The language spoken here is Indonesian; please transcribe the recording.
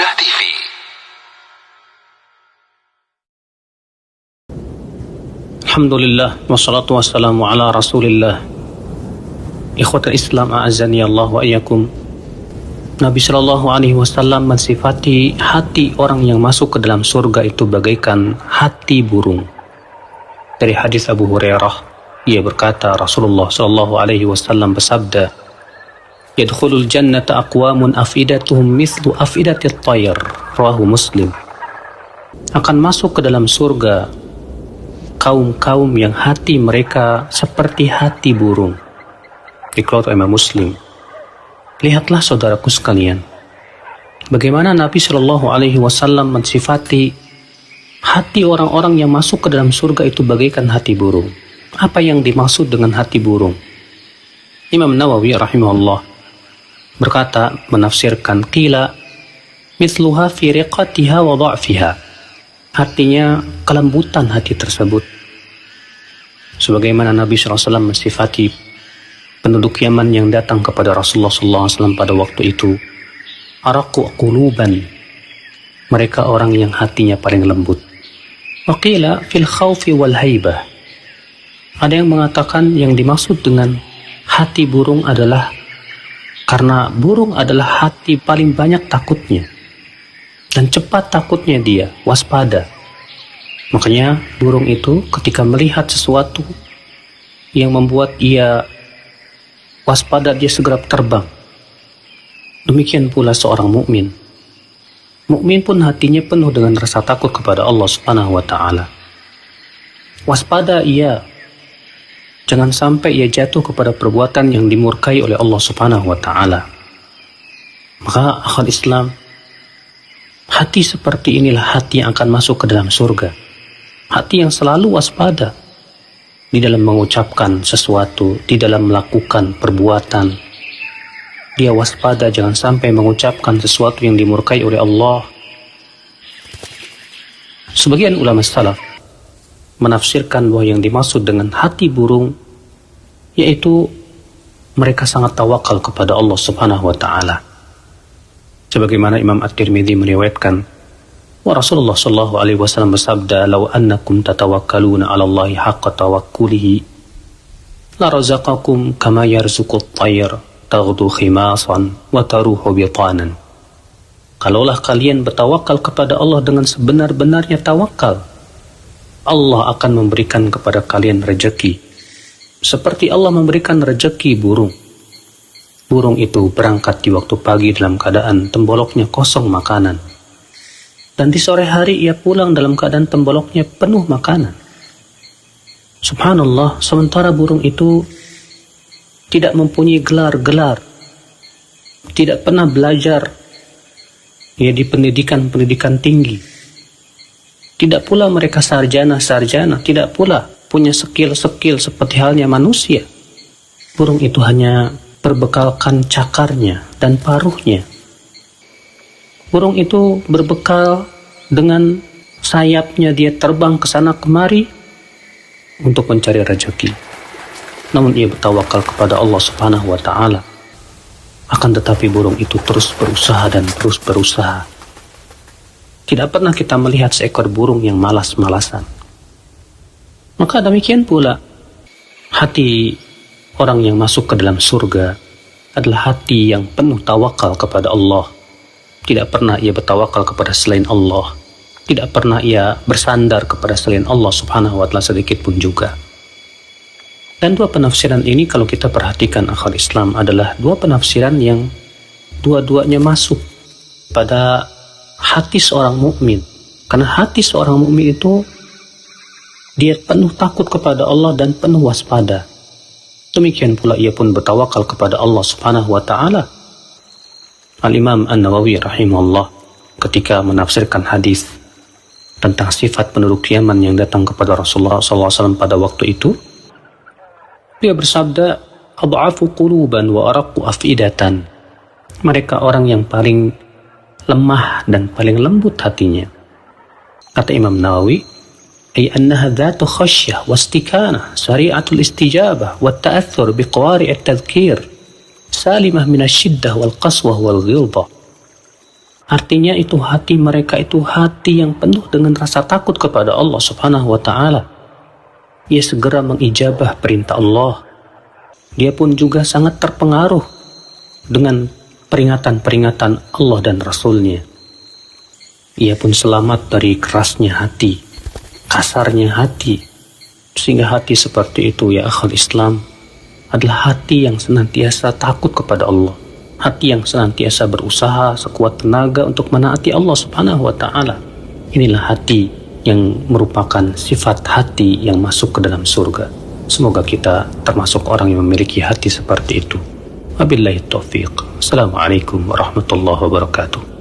Sunnah TV. Alhamdulillah, wassalatu wassalamu ala rasulillah. Ikhwatul Islam, a'azani Allah wa iyyakum. Nabi sallallahu alaihi wasallam mensifati hati orang yang masuk ke dalam surga itu bagaikan hati burung. Dari hadis Abu Hurairah, ia berkata, Rasulullah sallallahu alaihi wasallam bersabda, "Yadkhulul jannata aqwamun afidatuhum mithlu afidatit tayr." Rawahu Muslim. Akan masuk ke dalam surga kaum-kaum yang hati mereka seperti hati burung. Dikeluarkan Imam Muslim. Lihatlah saudaraku sekalian, bagaimana Nabi Shallallahu Alaihi Wasallam mensifati hati orang-orang yang masuk ke dalam surga itu bagaikan hati burung. Apa yang dimaksud dengan hati burung? Imam Nawawi rahimahullah berkata, menafsirkan, qila mithluha fi riqatiha wa dha'fiha. Artinya kelembutan hati tersebut. Sebagaimana Nabi SAW mensifati penduduk Yaman yang datang kepada Rasulullah SAW pada waktu itu, araqu quluban, mereka orang yang hatinya paling lembut. Waqila fil khawfi wal haibah, ada yang mengatakan yang dimaksud dengan hati burung adalah karena burung adalah hati paling banyak takutnya dan cepat takutnya dia, waspada. Makanya burung itu ketika melihat sesuatu yang membuat ia waspada, dia segera terbang. Demikian pula seorang mukmin. Mukmin pun hatinya penuh dengan rasa takut kepada Allah Subhanahu wa taala. Waspada ia, jangan sampai ia jatuh kepada perbuatan yang dimurkai oleh Allah Subhanahu wa taala. Maka akhwat Islam, hati seperti inilah hati yang akan masuk ke dalam surga. Hati yang selalu waspada di dalam mengucapkan sesuatu, di dalam melakukan perbuatan. Dia waspada jangan sampai mengucapkan sesuatu yang dimurkai oleh Allah. Sebagian ulama salaf menafsirkan bahwa yang dimaksud dengan hati burung yaitu mereka sangat tawakal kepada Allah Subhanahu wa taala. Sebagaimana Imam At-Tirmidzi meriwayatkan, wa Rasulullah sallallahu alaihi wasallam bersabda, "Law annakum tatawakkaluna 'ala Allahi haqqa tawakkulihi la razaqakum kama yarzuqut tayr taghdu khimasan wa taruhu bitanan." Kalaulah kalian bertawakal kepada Allah dengan sebenar-benarnya tawakal, Allah akan memberikan kepada kalian rezeki seperti Allah memberikan rezeki burung. Burung itu berangkat di waktu pagi dalam keadaan temboloknya kosong makanan, dan di sore hari ia pulang dalam keadaan temboloknya penuh makanan. Subhanallah, sementara burung itu tidak mempunyai gelar-gelar, tidak pernah belajar di pendidikan tinggi, tidak pula mereka sarjana, tidak pula punya skill-skill seperti halnya manusia. Burung itu hanya berbekalkan cakarnya dan paruhnya. Burung itu berbekal dengan sayapnya, dia terbang ke sana kemari untuk mencari rezeki. Namun ia bertawakal kepada Allah Subhanahu wa taala. Akan tetapi burung itu terus berusaha dan terus berusaha. Tidak pernah kita melihat seekor burung yang malas-malasan. Maka demikian pula hati orang yang masuk ke dalam surga adalah hati yang penuh tawakal kepada Allah. Tidak pernah ia bertawakal kepada selain Allah. Tidak pernah ia bersandar kepada selain Allah Subhanahu wa taala sedikit pun juga. Dan dua penafsiran ini kalau kita perhatikan akhwat Islam adalah dua penafsiran yang dua-duanya masuk pada hati seorang mukmin. Karena hati seorang mukmin itu dia penuh takut kepada Allah dan penuh waspada. Demikian pula ia pun bertawakal kepada Allah Subhanahu wa taala. Al-Imam An-Nawawi rahimahullah ketika menafsirkan hadis tentang sifat penduduk Yaman yang datang kepada Rasulullah SAW pada waktu itu, dia bersabda, "Ad'afu quluban wa araqqu afidatan." Mereka orang yang paling lemah dan paling lembut hatinya. Kata Imam Nawawi, "Ay annaha dhatu khasyah wa istikana, sari'atul istijabah wa ta'athur biqawari' at-tadhkir, salimah min asyiddah wal qaswah wal ghilbah." Artinya itu hati mereka itu hati yang penuh dengan rasa takut kepada Allah Subhanahu wa ta'ala. Ia segera mengijabah perintah Allah. Dia pun juga sangat terpengaruh dengan peringatan-peringatan Allah dan Rasul-Nya. Ia pun selamat dari kerasnya hati, kasarnya hati. Sehingga hati seperti itu, ya akhal Islam, adalah hati yang senantiasa takut kepada Allah. Hati yang senantiasa berusaha sekuat tenaga untuk menaati Allah Subhanahu wa ta'ala. Inilah hati yang merupakan sifat hati yang masuk ke dalam surga. Semoga kita termasuk orang yang memiliki hati seperti itu. Wabillahi taufiq. Assalamualaikum warahmatullahi wabarakatuh.